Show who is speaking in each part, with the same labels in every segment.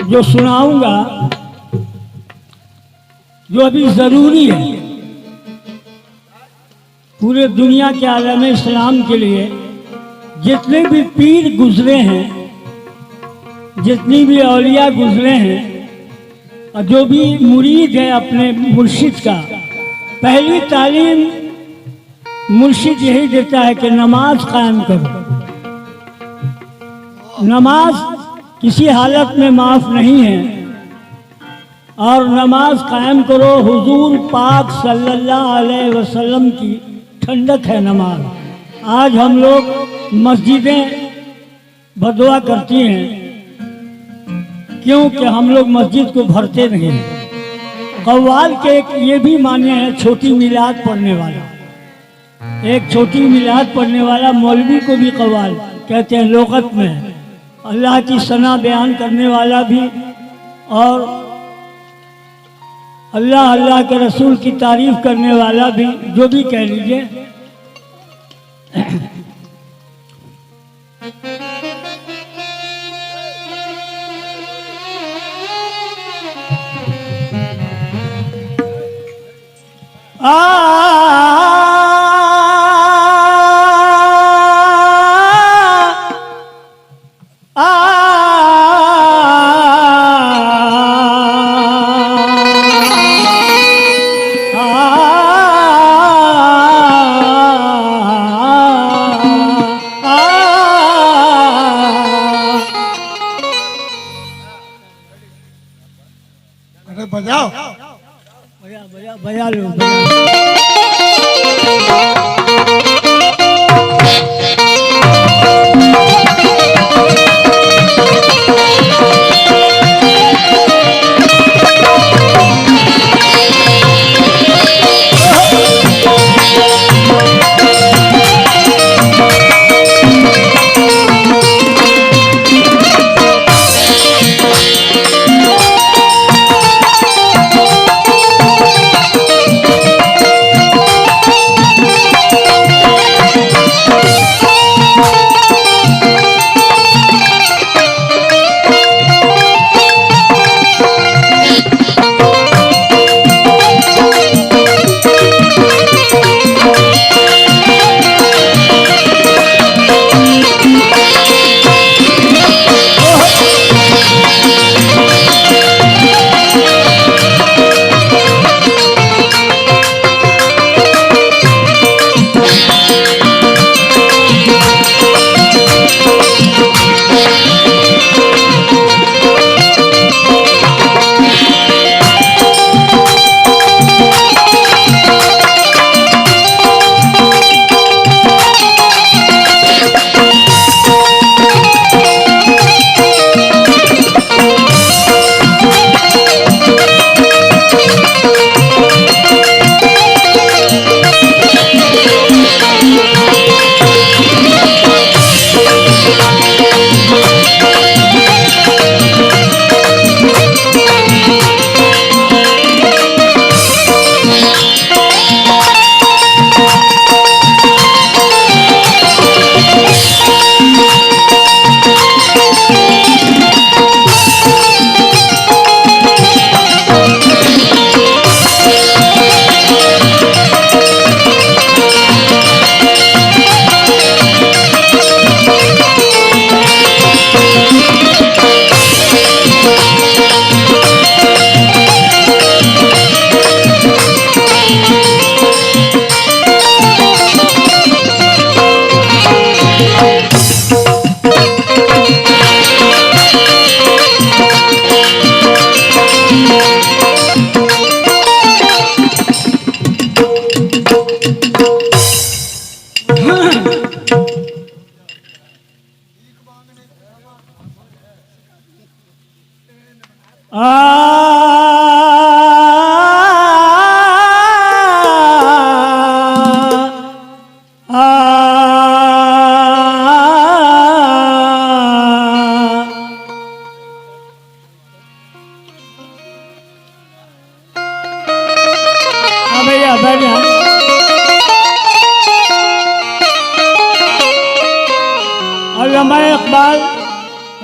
Speaker 1: जो सुनाऊंगा, जो अभी ज़रूरी है पूरे दुनिया के आलम इस्लाम के लिए। जितने भी पीर गुजरे हैं, जितनी भी औलिया गुजरे हैं, और जो भी मुरीद है अपने मुर्शिद का, पहली तालीम मुर्शिद यही देता है कि नमाज कायम करो। नमाज किसी हालत में माफ़ नहीं है, और नमाज कायम करो। हुजूर पाक सल्लल्लाहु अलैहि वसल्लम की ठंडक है नमाज। आज हम लोग मस्जिदें बदुआ करती हैं, क्योंकि हम लोग मस्जिद को भरते नहीं हैं। कव्वाल के एक ये भी माने हैं, छोटी मिलाद पढ़ने वाला, एक छोटी मिलाद पढ़ने वाला मौलवी को भी कव्वाल कहते हैं लोगत में। अल्लाह की सना बयान करने वाला भी, और अल्लाह अल्लाह के रसूल की तारीफ करने वाला भी, जो भी कह लीजिए।
Speaker 2: बजाओ
Speaker 1: बजा लो।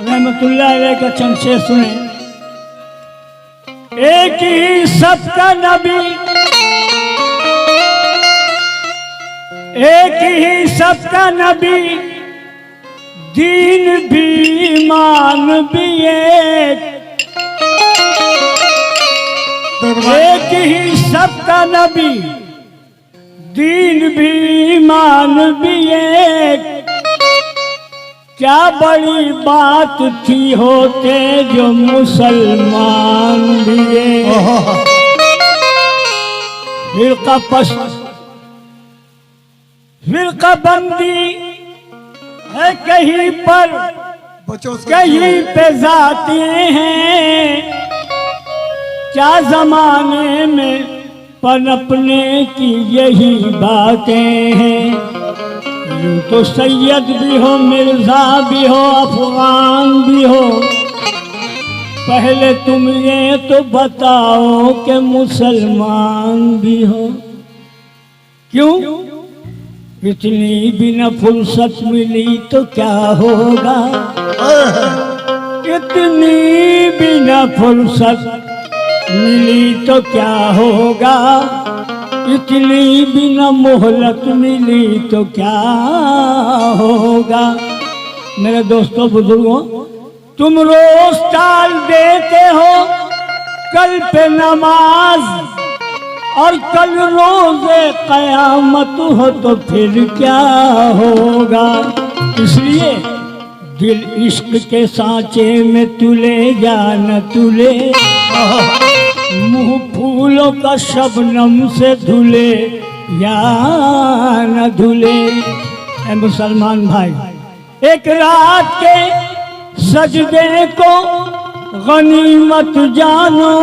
Speaker 1: रहमतुल्लाह अलैह का चंद शेर सुने। एक ही सबका नबी, एक ही सबका नबी, दीन भी ईमान भी एक ही सबका नबी, दीन भी ईमान भी एक। क्या बड़ी बात थी होते जो मुसलमान भी एक। फिरका पस्त, फिरका बंदी है कहीं पर, कहीं पे जाते हैं। क्या जमाने में पनपने की यही बातें हैं। यूं तो सैयद भी हो, मिर्जा भी हो, अफगान भी हो, पहले तुम ये तो बताओ कि मुसलमान भी हो। क्यों? इतनी भी न फुर्सत मिली तो क्या होगा, इतनी भी न फुर्सत मिली तो क्या होगा, इतनी भी न मोहलत मिली तो क्या होगा। मेरे दोस्तों बुजुर्गों, तुम रोज टाल देते हो कल पे नमाज, और कल रोज़े क़यामत हो तो फिर क्या होगा। इसलिए दिल इश्क के सांचे में तुले या न तुले, मुंह फूलों का शबनम से धुले या न धुले। ए मुसलमान भाई, एक रात के सजदे को गनीमत जानो,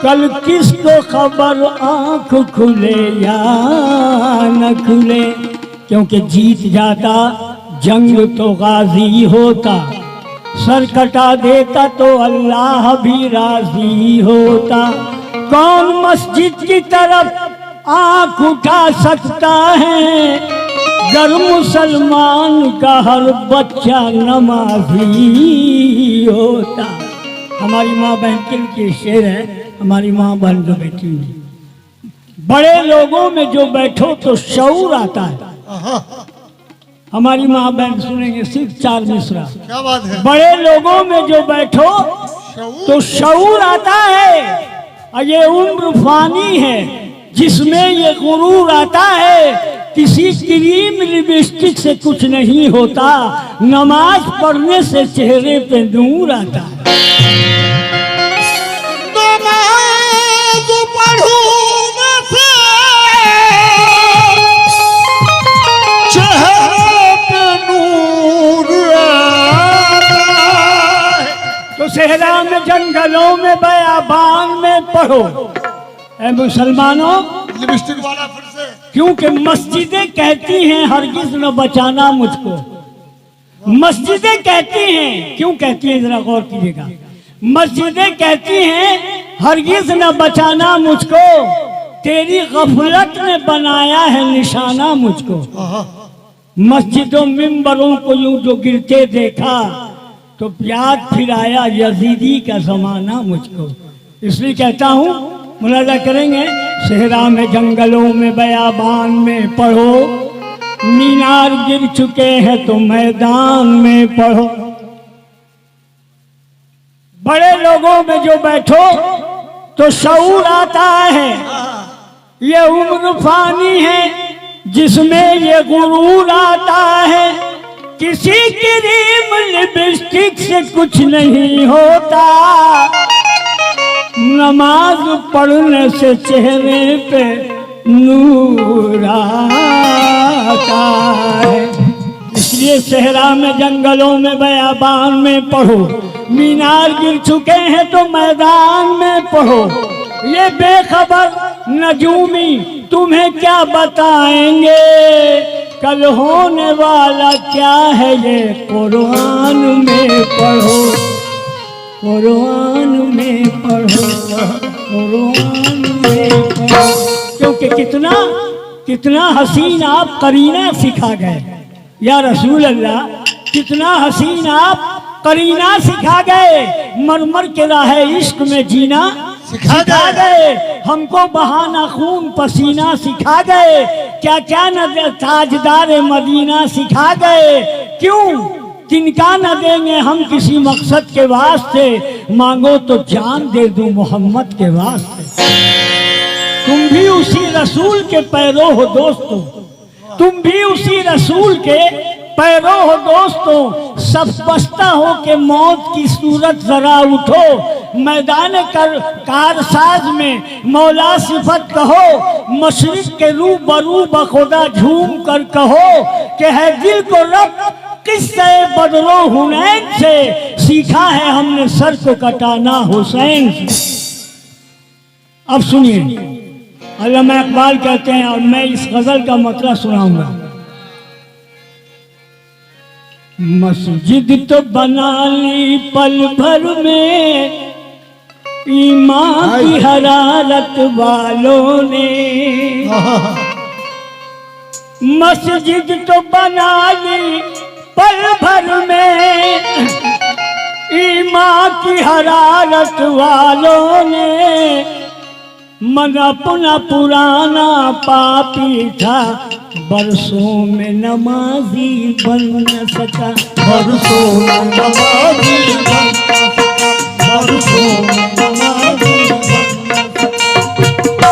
Speaker 1: कल किसको खबर आंख खुले या न खुले। क्योंकि जीत जाता जंग तो गाजी होता, सर कटा देता तो अल्लाह भी राजी होता। कौन मस्जिद की तरफ आंख उठा सकता है, गर मुसलमान का हर बच्चा नमाजी होता। हमारी माँ बहन के लिए शेर है, हमारी माँ बहन जो बैठी हुई, बड़े लोगों में जो बैठो तो शऊर आता है। हमारी माँ बहन सुनेंगे सिर्फ 4 मिसरा।
Speaker 2: क्या बात है।
Speaker 1: बड़े लोगों में जो बैठो तो शऊर आता है, और ये उम्र फानी है जिसमें ये गुरूर आता है। किसी क्रीम लिपस्टिक से कुछ नहीं होता, नमाज पढ़ने से चेहरे पे नूर आता है।
Speaker 2: नमाज पढ़ने से चेहरे पे नूर आता है।
Speaker 1: तो सहरा में, जंगलों में, बयाबान में पढ़ो। ऐ मुसलमानों,
Speaker 2: लिपस्टिक वाला फिर से।
Speaker 1: क्योंकि मस्जिदें कहती हैं हरगिज न बचाना मुझको। मस्जिदें कहती हैं, क्यों कहती हैं जरा गौर कीजिएगा। मस्जिदें कहती हैं हरगिज न बचाना मुझको, तेरी गफलत ने बनाया है निशाना मुझको। मस्जिदों मिंबरों को यूं जो गिरते देखा तो याद फिर आया यजीदी का जमाना मुझको। इसलिए कहता हूँ, मुलाजा करेंगे। सहरा में, जंगलों में, बयाबान में पढ़ो, मीनार गिर चुके हैं तो मैदान में पढ़ो। बड़े लोगों में जो बैठो तो शऊर आता है। ये उम्र फानी है जिसमें ये गुरूर आता है। किसी क्रीम लिपस्टिक से कुछ नहीं होता, नमाज पढ़ने से चेहरे पे नूर आता है। इसलिए सहरा में, जंगलों में, बयाबान में पढ़ो, मीनार गिर चुके हैं तो मैदान में पढ़ो। ये बेखबर नजूमी तुम्हें क्या बताएंगे, कल होने वाला क्या है ये कुरान में पढ़ो। कुरान में पढ़ो, कुरान में पढ़ो। क्योंकि कितना हसीन आप करीना सिखा गए या रसूल अल्लाह, कितना हसीन आप करीना सिखा गए, मरमर के राह इश्क में जीना सिखा गए, हमको बहाना खून पसीना सिखा गए, क्या क्या न ताजदार मदीना सिखा गए। क्यों तिनका न देंगे हम किसी मकसद के वास्ते, मांगो तो जान दे दूं मोहम्मद के वास्ते। तुम भी उसी रसूल के पैरों हो दोस्तों, तुम भी उसी रसूल के पैरों हो दोस्तों, सब बस्ता हो के मौत की सूरत जरा उठो, मैदान कारसाज में मौला सिफत कहो, मशरिक के रू बरू बखुदा झूम कर कहो कि है दिल को रब किस्से बदलो हुनैन से, सीखा है हमने सर को कटाना हुसैन से। अब सुनिए, अल्लामा इकबाल कहते हैं और मैं इस गजल का मतलब सुनाऊंगा। मस्जिद तो बना ली पल भर में ईमान की हरारत वालों ने, मस्जिद तो बना ली पल भर में ईमान की हरारत वालों ने, मन अपना पुराना पापी था, बरसों में नमाजी बन न सका,
Speaker 2: बरसों में नमाजी बन न सका, बरसों में नमाजी बन न सका।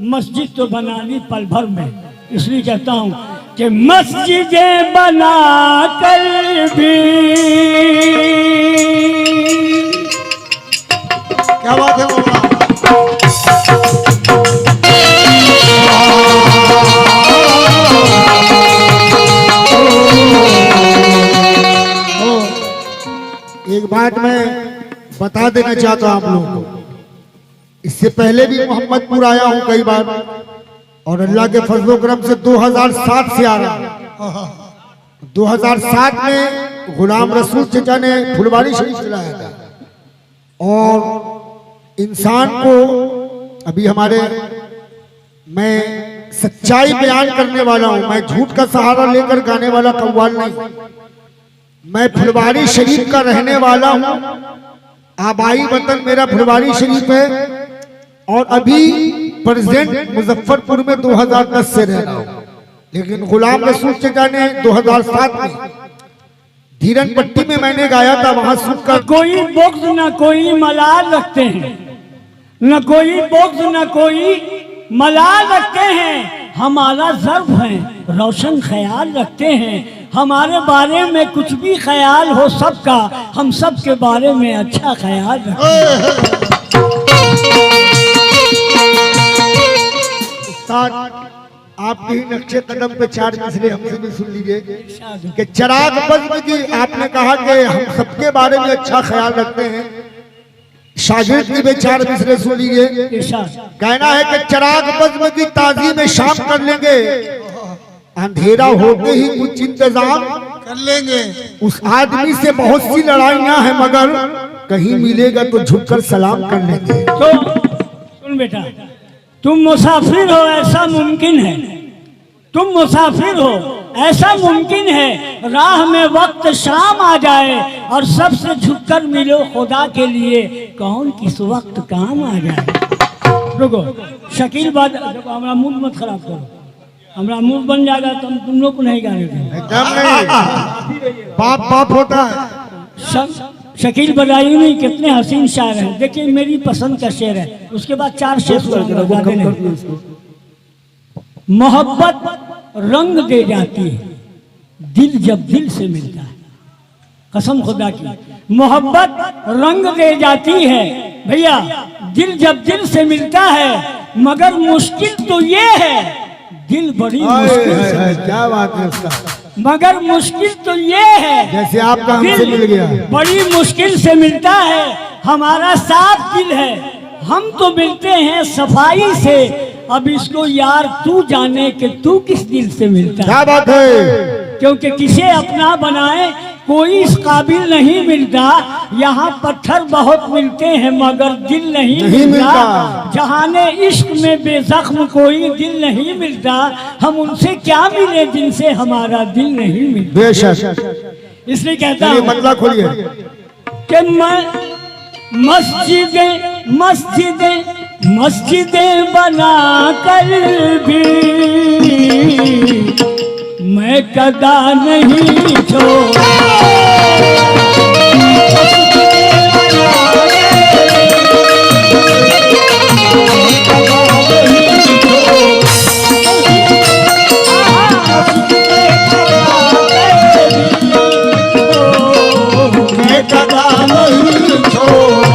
Speaker 1: मस्जिद तो बना ली पल भर में, इसलिए कहता हूँ कि मस्जिदें बना कर भी,
Speaker 2: क्या बात है मौला।
Speaker 3: एक बात मैं बता देना चाहता हूं आप लोगों को, इससे पहले भी मोहम्मदपुर आया हूं कई बार, और अल्लाह के फजलो करम से 2007 से आ रहा हूं। 2007 में गुलाम रसूल चचा ने फुलवारी शरीफ चलाया था, और इंसान को अभी हमारे, मैं सच्चाई बयान करने वाला हूं, मैं झूठ का सहारा लेकर गाने वाला कव्वाल नहीं, मैं फुलवारी शरीफ का रहने वाला हूं, आबाई वतन मेरा फुलवारी शरीफ है, और अभी प्रेजेंट मुजफ्फरपुर में 2010 से रह रहा हूं। लेकिन गुलाम रसूल चचा ने 2007 में धीरन पट्टी में मैंने गाया था, वहां सुनकर
Speaker 1: कोई बुग़्ज़ न कोई मलाल रखते हैं, न कोई बुग़्ज़ न कोई मलाल रखते हैं, हमारा ज़र्फ है रोशन ख्याल रखते हैं, हमारे बारे में कुछ भी ख्याल हो सबका, हम सब के बारे में अच्छा ख्याल रखते हैं।
Speaker 3: उस्ताद आपके ही नक्शे कदम पे 4 मिसरे हमसे भी सुन लीजिए कि चिराग बज़्म की आपने कहा कि हम सबके बारे में अच्छा ख्याल रखते हैं, शागिर्द की भी 4 मिसरे सुन लीजिए। कहना है कि चिराग बज़्म की ताज़ीम शाम कर लेंगे, अंधेरा होते ही कुछ इंतजाम
Speaker 2: कर लेंगे,
Speaker 3: उस आदमी से बहुत सी लड़ाइयां हैं, मगर कहीं मिलेगा तो झुककर सलाम कर लेंगे।
Speaker 1: तो सुन बेटा, तुम मुसाफिर हो ऐसा मुमकिन है, तुम मुसाफिर हो ऐसा मुमकिन है, राह में वक्त शाम आ जाए और सबसे झुककर मिलो खुदा के लिए, कौन किस वक्त काम आ जाए। रुको शकील बात, हमारा मूड मत खराब करो, हमारा मूड बन जाएगा तो हम तुम लोग को नहीं गाने देंगे।
Speaker 3: एकदम नहीं, बाप बाप होता है।
Speaker 1: शकील बदायूं नहीं कितने हसीन शायर हैं, देखिए मेरी पसंद का शेर है, उसके बाद 4 शेर सुनाऊंगा। मोहब्बत रंग दे जाती है दिल जब दिल से मिलता है, कसम खुदा की, मोहब्बत रंग दे जाती है भैया दिल जब दिल से मिलता है, मगर मुश्किल तो ये है दिल बड़ी मुश्किल से,
Speaker 3: क्या बात है उसका,
Speaker 1: मगर मुश्किल तो ये है
Speaker 3: जैसे आपका हमसे मिल गया,
Speaker 1: बड़ी मुश्किल से मिलता है, हमारा साफ दिल है, हम तो मिलते हैं सफाई से, अब इसको यार तू जाने कि तू किस दिल से मिलता है।
Speaker 3: क्या बात है,
Speaker 1: क्योंकि किसे अपना बनाए कोई इस काबिल नहीं मिलता, यहाँ पत्थर बहुत मिलते हैं मगर दिल नहीं मिलता, जहाने इश्क में बेजख्म कोई दिल नहीं मिलता, हम उनसे क्या मिले जिनसे हमारा दिल नहीं मिलता।
Speaker 3: बेशक
Speaker 1: इसलिए कहता
Speaker 3: चलिए
Speaker 1: हूँ
Speaker 3: मतलब खोलिए।
Speaker 1: कि मैं मस्जिदें बना कर भी मैं कदा नहीं छोड़ा।
Speaker 2: मैं कदा नहीं छोड़ा।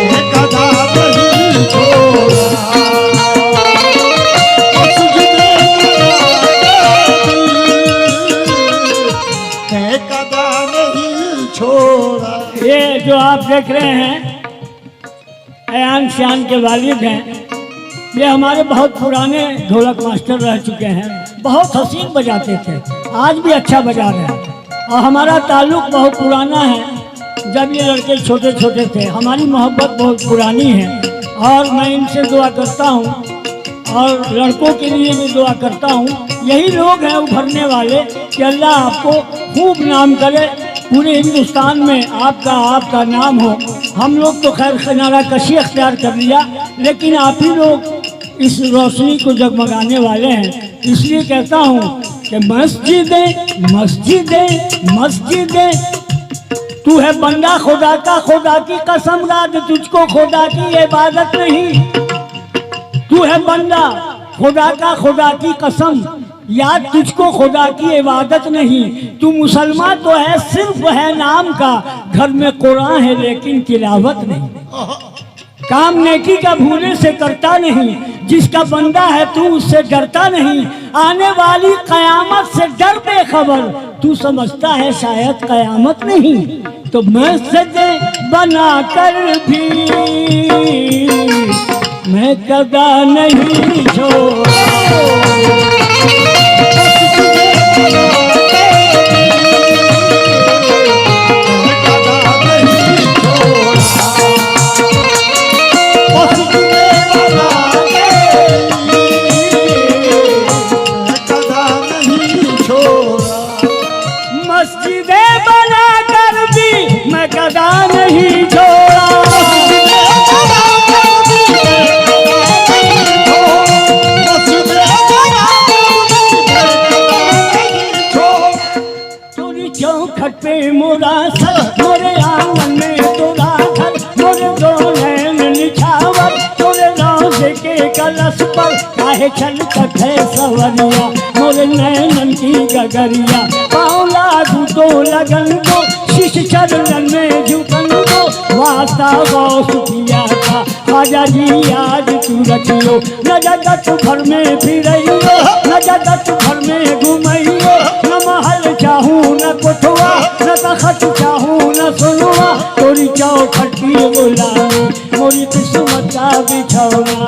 Speaker 2: मैं कदा नहीं छोड़ा। मैं कदा नहीं छोड़ा।
Speaker 1: ये जो आप देख रहे हैं अयान श्यान के वालिद हैं, ये हमारे बहुत पुराने ढोलक मास्टर रह चुके हैं। बहुत हसीन बजाते थे, आज भी अच्छा बजा रहे हैं। और हमारा ताल्लुक बहुत पुराना है। जब ये लड़के छोटे छोटे थे, हमारी मोहब्बत बहुत पुरानी है। और मैं इनसे दुआ करता हूँ और लड़कों के लिए भी दुआ करता हूँ। यही लोग हैं उभरने वाले कि अल्लाह आपको खूब नाम करे, पूरे हिंदुस्तान में आपका नाम हो। हम लोग तो खैर खनारा कशी अख्तियार कर लिया, लेकिन आप ही लोग इस रोशनी को जगमगाने वाले हैं। इसलिए कहता हूँ कि मस्जिदें तू है बंदा खुदा का, खुदा की कसम राज तुझको खुदा की इबादत नहीं। तू है बंदा खुदा का, खुदा की कसम याद तुझको खुदा की इबादत नहीं। तू मुसलमान तो है, सिर्फ है नाम का, घर में कुरान है लेकिन तिलावत नहीं। काम नेकी का भूले से करता नहीं, जिसका बंदा है तू उससे डरता नहीं। आने वाली कयामत से डर बेखबर, तू समझता है शायद कयामत नहीं। तो मस्जिदें बना कर भी मैं कदा नहीं छोड़ा। मस्जिदें बना कर भी मैं कदा नहीं छोड़ा। तोरी चौखट पे मोरा सर, मोरे आंगन में तोरा घर, मोरे दो नैन निछावर, तोरे रोज़े के कलश पर काहे छलकत है सवरिया, मोरे नैनन की गगरिया। पाँव लागू तो लगन को, शीश चरणन में झुकन को, वास्ता गौस किया था ख्वाजा जी आज तू रखियो। न जगत भर में फिरइयो, न जगत भर में घुमइयो, न महल चाहूँ न कोठवा, न तखत चाहूँ न सुनवा, तोरी चौखट की गुलामी मोरी किस्मत का बिछौना।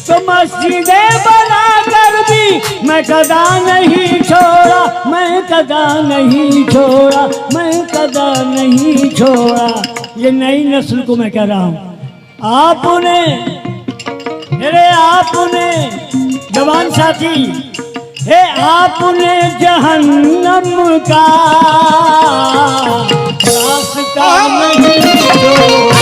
Speaker 1: तो मस्जिदें बना कर भी मैं कदा नहीं छोड़ा, मैं कदा नहीं छोड़ा, मैं कदा नहीं छोड़ा। ये नई नस्ल को मैं कह रहा हूँ। आपने जवान साथी है, आपने जहन्नम का रास्ता नहीं छोड़ा।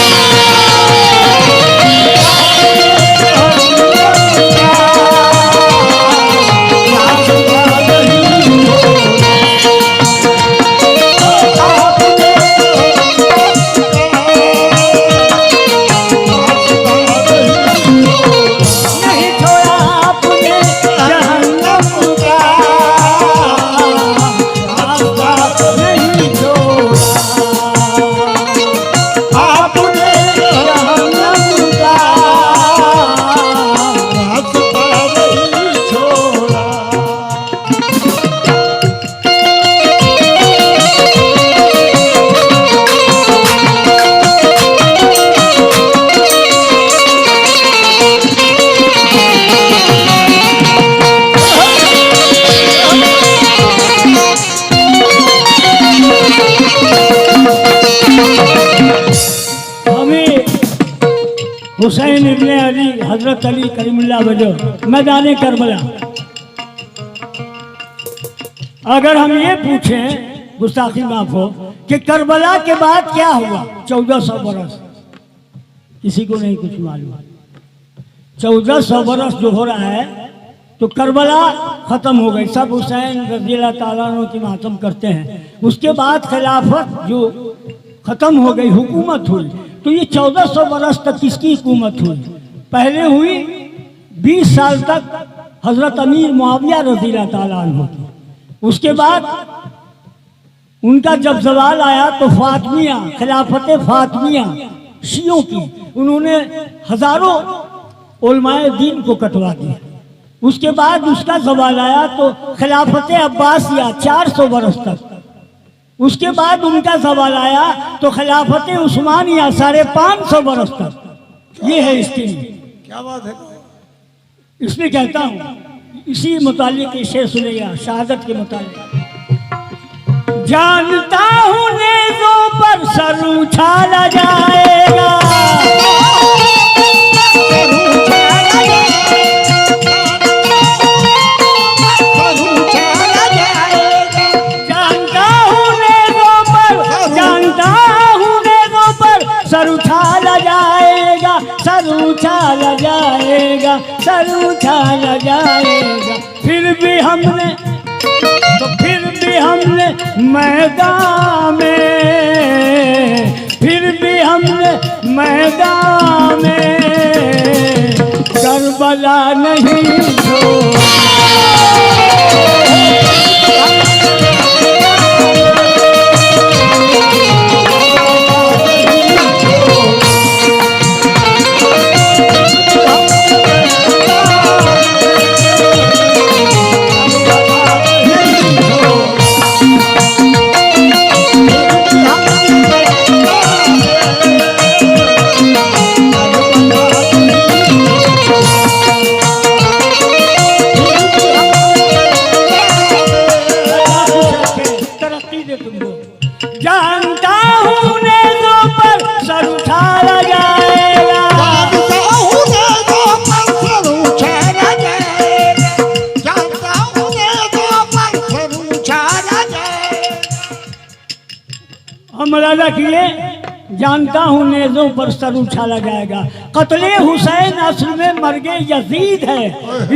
Speaker 1: हुसैन इब्ने अली हजरत अली करीमुल्लाह वजह मैदान करबला। अगर हम ये पूछें, गुस्ताखी माफ हो, कि करबला के बाद क्या हुआ 1400 बरस, किसी को नहीं कुछ मालूम। 1400 बरस जो हो रहा है तो करबला खत्म हो गई, सब हुसैन रज़ियल्लाहु ताला अन्हु की मातम करते हैं। उसके बाद खिलाफत जो खत्म हो गई, हुकूमत हुई। तो ये 1400 बरस तक किसकी हुकूमत हुई? पहले हुई 20 साल तक हजरत अमीर मुआविया रज़ियल्लाहु ताला अन्हु की। उसके बाद उनका जब जवाल आया तो फातमिया, खिलाफत फातमिया शियों की, उन्होंने हजारों उलमाए दीन को कटवा दिया। उसके बाद उसका जवाल आया तो खिलाफत अब्बासिया 400 बरस तक। उसके बाद उनका जवाल आया तो खिलाफत उस्मानिया 550 बरस तक। ये है इसकी,
Speaker 2: क्या बात है।
Speaker 1: इसलिए कहता हूँ, इसी मुतालिक शेर सुनेगा शहादत के मुतालिक। जानता हूँ नेज़ों पर सर उछाला जाएगा, सर उछाला जाएगा, सर उछाला जाएगा, सर उछाला जाएगा। फिर भी हमने मैदान में, फिर भी हमने मैदान में करबला नहीं छोड़ा। जानता हूँ नेज़ों पर सर उछाला जाएगा,
Speaker 2: जानता हूँ नेज़ों पर सर उछाला जाएगा, जानता हूँ नेज़ों पर सर उछाला जाएगा।
Speaker 1: हमला रखिए, जानता हूँ नेज़ों पर सर उछाला जाएगा। कत्ले हुसैन असल में मर्गे यजीद है,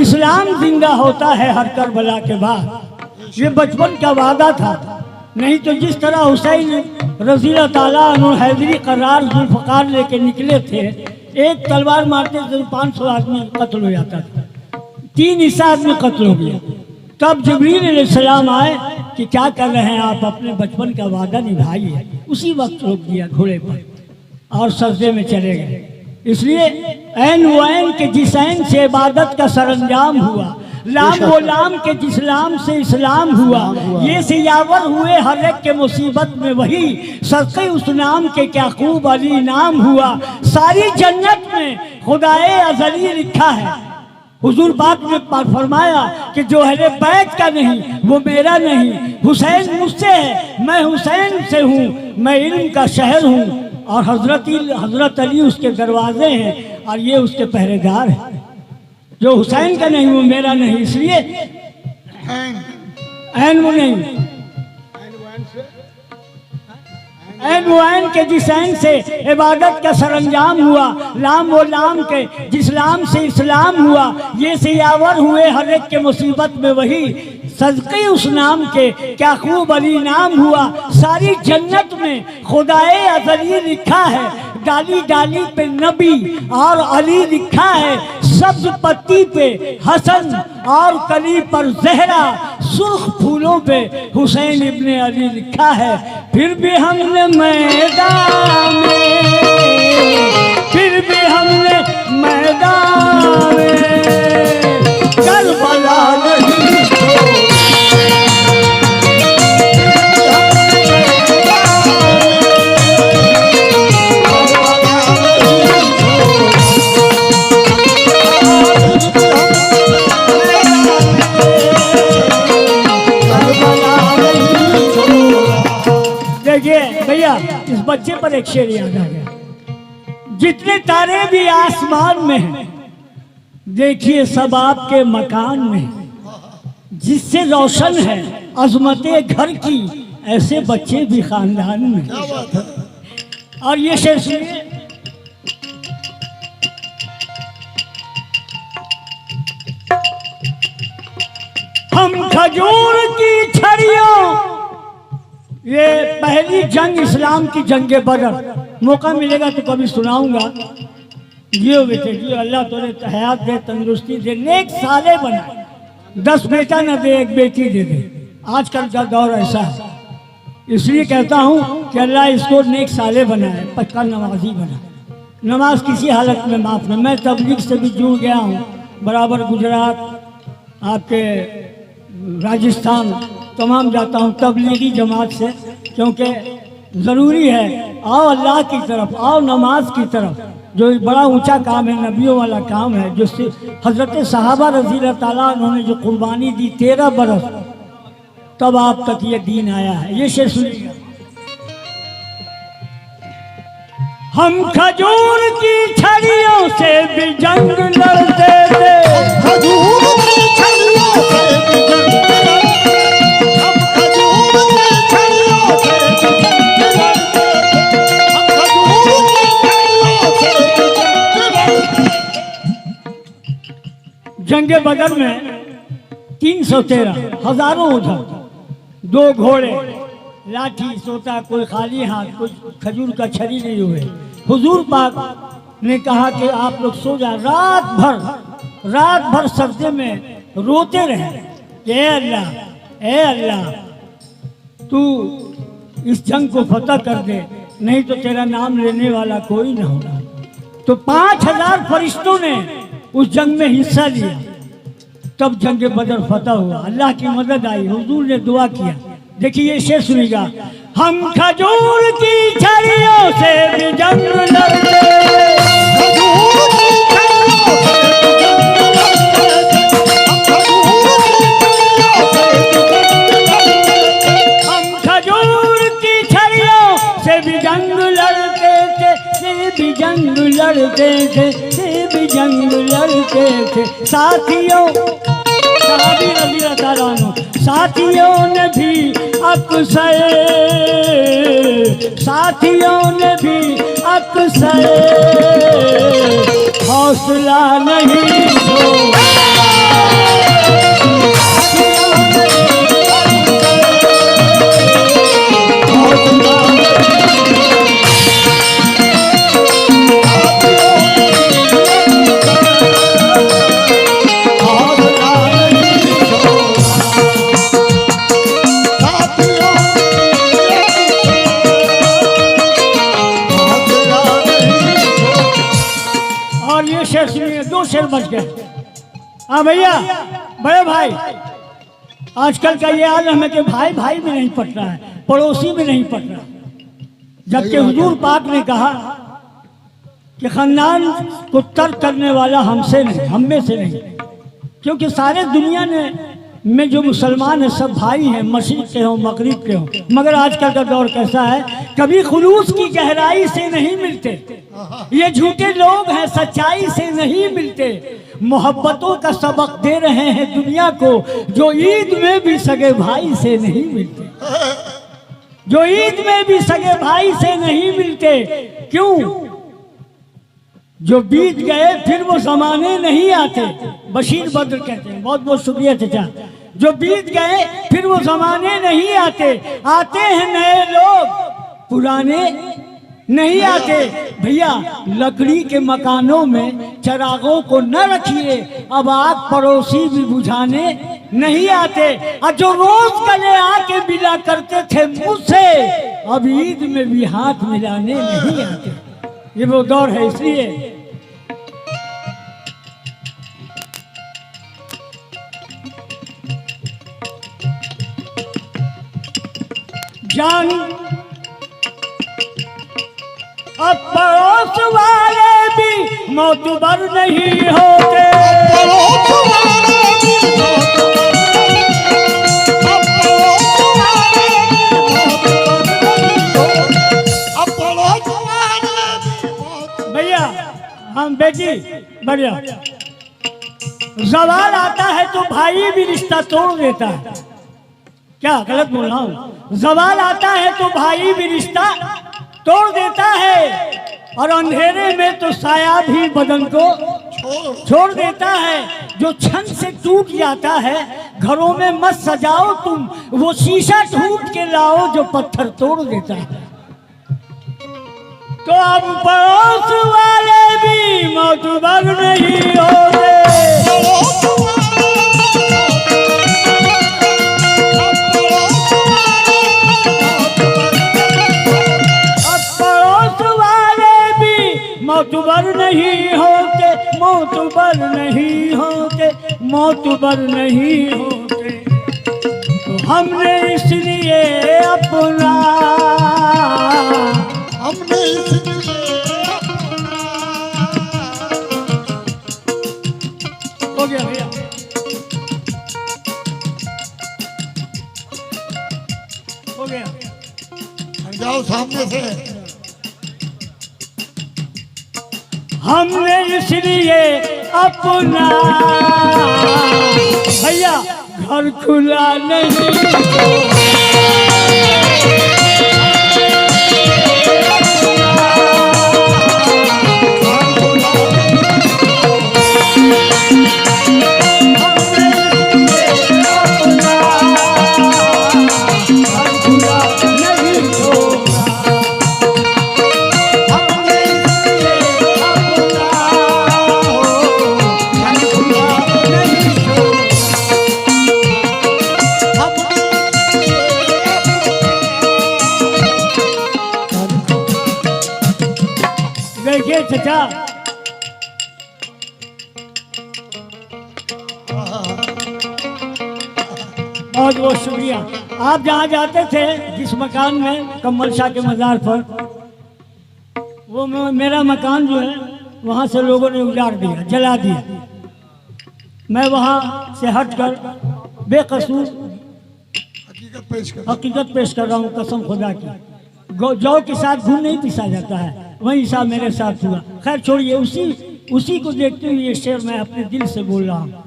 Speaker 1: इस्लाम जिंदा होता है हर करबला के बाद। ये बचपन का वादा था, नहीं तो जिस तरह हुसैन रज़ियल्लाहु ताला अन्हु हैदरी करार जुल्फ़कार लेके निकले थे, एक तलवार मारते थे 500 आदमी कत्ल हो जाता था, 3 हिस्सा आदमी कत्ल हो गया। तब जिब्रील अलैहिस्सलाम आए कि क्या कर रहे हैं आप, अपने बचपन का वादा निभाइए। उसी वक्त रोक दिया घोड़े पर और सजदे में चले गए। इसलिए ऐन वो ऐन के जिस ऐन से इबादत का सरंजाम हुआ, लाम वो लाम के जिस लाम से इस्लाम हुआ, ये सियावर हुए हर एक के मुसीबत में वही, सदक़े उस नाम के क्या खूब अली नाम हुआ। सारी जन्नत में खुदाए अज़ली लिखा है। हुजूर पाक ने फरमाया कि जो अहले बैत का नहीं वो मेरा नहीं, हुसैन मुझसे है, मैं हुसैन से हूँ, मैं इल्म का शहर हूँ, और हजरत अली उसके दरवाजे हैं और ये उसके पहरेदार हैं। जो हुसैन का नहीं वो मेरा नहीं, इसलिए ऐन वो नहीं, ऐन वो ऐन के जिस ऐन से इबादत का सरंजाम हुआ, लाम वो लाम के जिस लाम से इस्लाम हुआ, ये सियावर हुए हर एक के मुसीबत में वही, सदक़े उस नाम के क्या खूब अली नाम हुआ। सारी जन्नत में खुदाए अज़ली लिखा है, डाली डाली पे नबी और अली लिखा है, सब्ज पत्ती पे हसन और कली पर जहरा, सुर्ख फूलों पे हुसैन इब्ने अली लिखा है। फिर भी हमने मैदान में, फिर भी हमने मैदान में करबला नहीं छोड़ा। भैया इस बच्चे पर एक शेर याद आ गया, जितने तारे भी आसमान में हैं देखिए सब आपके मकान में, जिससे रोशन है अजमते घर की, ऐसे बच्चे भी खानदान में।
Speaker 2: क्या बात है।
Speaker 1: और ये शेर सुनिए, हम खजूर की छड़ियों, ये पहली जंग इस्लाम की जंग बदर, मौका मिलेगा तो कभी सुनाऊंगा। जियो बेटे जियो, अल्लाह तुझे हयात दे, तंदुरुस्ती दे, नेक साले बना, 10 बेटा न दे 1 बेटी दे दे। आजकल का दौर ऐसा है, इसलिए कहता हूँ कि अल्लाह इसको नेक साले बनाए, पक्का नमाजी बनाए। नमाज किसी हालत में माफ नहीं। मैं तबलीग से भी जुड़ गया हूँ, बराबर गुजरात, आपके राजस्थान तमाम जाता हूँ तबलीगी जमात से, क्योंकि ज़रूरी है आओ अल्लाह की तरफ, आओ नमाज की तरफ, जो बड़ा ऊंचा काम है, नबियों वाला काम है, जो हज़रत सहाबा रज़ी अल्लाह ताला उन्होंने जो कुर्बानी दी 13 बरस, तब आप तक ये दीन आया है। ये शेर सुनिएगा, हम खजूर की छड़ियों से भी जंग लड़ते थे,
Speaker 2: खजूर की छड़ियों से भी जंग लड़ते, हम खजूर की छड़ियों से भी जंग लड़ते, हम खजूर की छड़ियों से भी जंग लड़ते।
Speaker 1: जंग बदर में 313 हजारों उधर, 2 घोड़े, लाठी, सोता, कोई खाली हाथ, कोई खजूर का छड़ी नहीं हुए। हुजूर पाक ने कहा कि आप लोग सो जा, रात भर सर्दे में रोते रहे कि ए अल्लाह तू इस जंग को फतह कर दे, नहीं तो तेरा नाम लेने वाला कोई ना होगा। तो 5000 फरिश्तों ने उस जंग में हिस्सा लिया, तब जंग बदर फतह हुआ, अल्लाह की मदद आई, हुजूर ने दुआ किया। देखिए ये शेर सुनिएगा, हम खजूर की छड़ियों से भी जंग लड़ते,
Speaker 2: खजूर की छड़ियों से भी जंग लड़ते, हम खजूर की छड़ियों से भी जंग लड़ते,
Speaker 1: हम खजूर की छड़ियों से भी जंग लड़ते थे, से भी जंग लड़ते थे। साथियों सहाबी रज़ी अल्लाह ताला अन्हु, साथियों ने भी अक्सर, साथियों ने भी अक्सर हौसला नहीं छोड़ा, शेर सुनिए, 2 शेर बच गए। हाँ भैया, बड़े भाई, आजकल का ये आलम है कि भाई भाई में नहीं पट रहा है, पड़ोसी में नहीं पट रहा, जबकि हुजूर पाक ने कहा कि खानदान को तर्क करने वाला हमसे नहीं, हम में से नहीं, क्योंकि सारे दुनिया में जो मुसलमान है सब भाई हैं, मशरिक के हों मगरिब के हों। मगर आजकल का दौर कैसा है, कभी खुलूस की गहराई से नहीं मिलते, ये झूठे लोग हैं, सच्चाई से नहीं मिलते, मोहब्बतों का सबक दे रहे हैं दुनिया को, जो ईद में भी सगे भाई से नहीं मिलते, जो ईद में भी सगे भाई से नहीं मिलते। क्यों? जो बीत गए फिर वो जमाने नहीं आते। बशीर बद्र कहते हैं, बहुत बहुत शुक्रिया चाचा। जो बीत गए फिर वो जमाने नहीं आते, आते हैं नए लोग, पुराने नहीं आते। भैया, लकड़ी के मकानों में चरागों को न रखिए, अब आग पड़ोसी भी बुझाने नहीं आते। और जो रोज गले आके मिला करते थे मुझसे, अब ईद में भी हाथ मिलाने नहीं आते। ये वो दौर है, इसलिए जान अब पड़ोस वाले भी मोतबर नहीं होते,
Speaker 2: पड़ोस वाले भी मोतबर नहीं होते। भैया हम बेटी बढ़िया
Speaker 1: जवाल आता है तो भाई भी रिश्ता तोड़ देता है। क्या गलत बोल रहा हूं? जवाल आता है तो भाई भी रिश्ता तोड़ देता है, और अंधेरे में तो साया भी बदन को छोड़ देता है। जो क्षण से टूट जाता है घरों में मत सजाओ तुम, वो शीशा ढूंढ के लाओ जो पत्थर तोड़ देता है। तो अब पड़ोस वाले भी मोतबर नहीं होते, मोतबर नहीं होते, मोतबर नहीं होते, मोतबर नहीं होते। तो हमने इसलिए अपना,
Speaker 2: हमने इसलिए
Speaker 1: हो गया भैया, हो गया।
Speaker 2: जाओ सामने से।
Speaker 1: हमने इसलिए अपना भैया घर खुला नहीं, देखिए चचा, बहुत बहुत शुक्रिया। आप जहाँ जाते थे जिस मकान में कमल शाह के मज़ार पर, वो मेरा मकान जो है वहाँ से लोगों ने उजाड़ दिया, जला दिया। मैं वहाँ से हटकर बेकसूर हकीकत पेश कर रहा हूँ, कसम खुदा की। जौ के साथ घून नहीं पिसा जाता है, वही साहब मेरे साथ हुआ। खैर छोड़िए, उसी को देखते हुए ये शेर मैं अपने दिल से बोल रहा हूँ।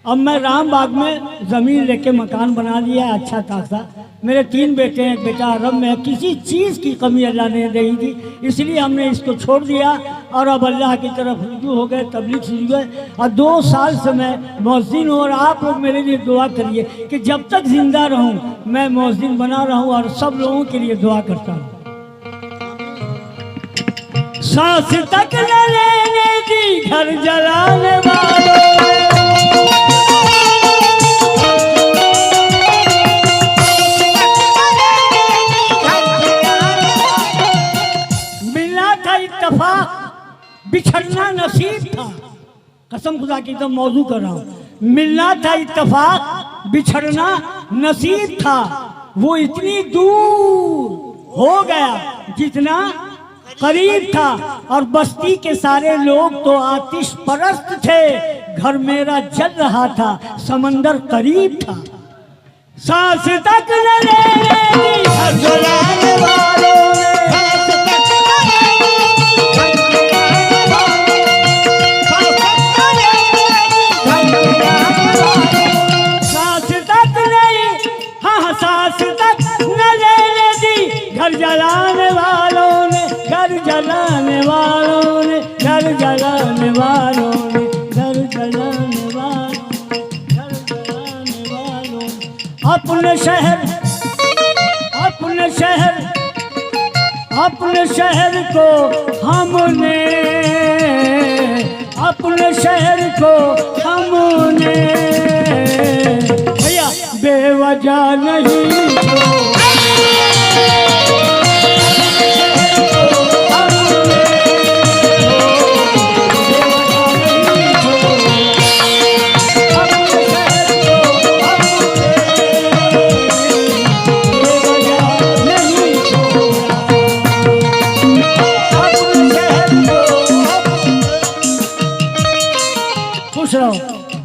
Speaker 1: अब मैं रामबाग में ज़मीन लेके मकान बना लिया है अच्छा खासा। मेरे 3 बेटे हैं, एक बेटा अरब में है। किसी चीज़ की कमी अल्लाह ने नहीं दी, इसलिए हमने इसको छोड़ दिया और अब अल्लाह की तरफ रुजू हो गए, तबलीग शुरू गए। और 2 साल से मैं मौज़िन हूँ, और आप लोग मेरे लिए दुआ करिए कि जब तक जिंदा रहूँ मैं मौज़िन बना रहूँ और सब लोगों के लिए दुआ करता हूँ। सांस तक न लेने दी घर जलाने वालों ने, मिलना था इत्तेफाक, बिछड़ना नसीब था। कसम खुदा की तो मौजू कर रहा हूँ। मिलना था इत्तेफाक, बिछड़ना नसीब था। वो इतनी दूर हो गया जितना करीब था, और बस्ती के सारे लोग तो आतिश परस्त थे। घर मेरा जल रहा था, समंदर करीब था। सांस तक न लेने दी घर जलाने वालों ने, सांस तक नहीं, हाँ सांस तक न लेने दी घर जलाने वालों ने, घर जलाने वालों ने, घर जलाने वालों ने, घर जलाने वालों, घर जलाने वालों ने। अपने शहर, अपने शहर, अपने शहर को हमने, अपने शहर को हमने भैया बेवजह नहीं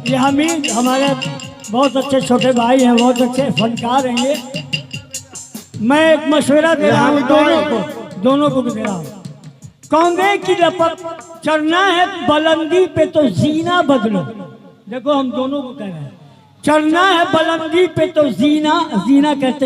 Speaker 1: ये हमीद हमारे बहुत अच्छे छोटे भाई हैं, बहुत अच्छे फनकार हैं ये। मैं एक मशवरा दे रहा हूँ दोनों को भी दे रहा हूँ। कौंधे की लपक चढ़ना है बुलंदी पे तो जीना बदलो, देखो हम दोनों को कह रहे हैं, चढ़ना है बुलंदी पे तो जीना जीना कहते